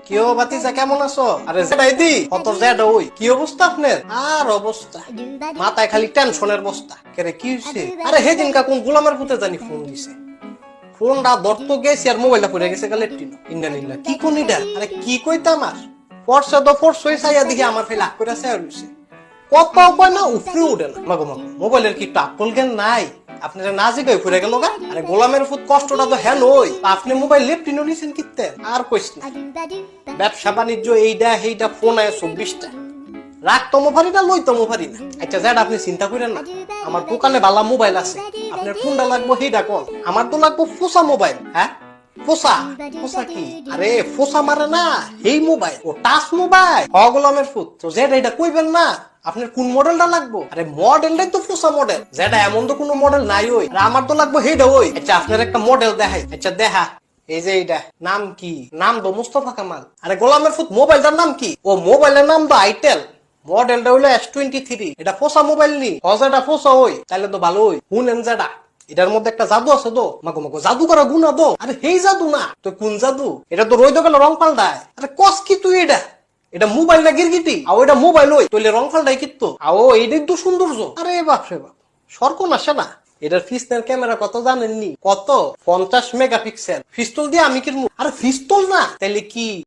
কিও বাতিজা কেমন আছো? আরে জেডাই দি কত জেড ওই কি অবস্থা আপনার? আর অবস্থা মাথায় খালি টেনশনের বস্তা। কেরে কি হইছে? আরে হেদিনকা কোন গোলামের পুতে জানি ফোন দিছে। ফোনটা ধরতো গেছি আর মোবাইলটা পড়ে গেছে গালে টিনো। ইন্ডা কি কোন ইডা? আরে কি কইতাম আর? ফোর্সে তো ফোর্সই চাইয়া দেখি আমার ফেল লাগ করে চাইয়া রইছে। কত কয় না উফরে উঠে না। মাগো মোবাইলের কি টাকল জ্ঞান নাই? আপনারা না জিগাই ঘুরে গেল গা? আরে গোলামের ফুট কষ্টটা তো হ্যাঁ নই। আপনি মোবাইল লেপটিনো নিছেন কিতে? আর কইস না। ব্যবসা বাণিজ্য এইটা সেইটা ফোন আয় 24টা। রাখতমো পারি না লইতমো পারি না। আচ্ছা যাই আপনি চিন্তা করেন না, আমার দোকানে ভালো মোবাইল আছে, আপনার কোনটা লাগবো সেইটা কোন? আমার তো লাগবো ফোসা মোবাইল। হ্যাঁ ফোসা? ফোসা কি? আরে ফোসা মারে না এই মোবাইল, ও টাচ মোবাইল গোলামের ফুট। তো যেটা এটা কইবেন না আপনার কোন মডেলটা লাগবো? আরে মডেলটাই তো ফোসা মডেল, যেটা এমন তো কোনো মডেল নাই ওই। আর আমার তো লাগবো সেইটা ওই। আচ্ছা আপনার একটা মডেল দেখাই। আচ্ছা দেখা এই যে এইটা নাম কি? নাম তো মুস্তফা কামাল। আরে গোলামের ফুট মোবাইলটার নাম কি? ও মোবাইলের নাম তো আইটেল, মডেলটা হইলো S23। এটা ফোসা মোবাইল নি, এটা ফোসা ওই। তাহলে তো ভালোই শুনেন যেটা এটার মধ্যে একটা জাদু আছে তো। মাগো জাদু করা গুণা তো। আরে সেই জাদু না তো কোন জাদু? এটা তো রই দোকানে রং পাল্টায়। আরে কস কি তুই এটা? এটা মোবাইল না গিরগিটি? আও এটা মোবাইল ওই তইলে রং পাল্টাই কিত্তো। আও এইটাই তো সৌন্দর্য। আরে বাপ রে বাপ, সরকন আসে না। এটার ফিস্টের ক্যামেরা কত জানেননি? কত? 50 মেগাপিক্সেল। পিস্তল দিয়ে আমি কিনবো? আরে পিস্তল না তাইলে কি?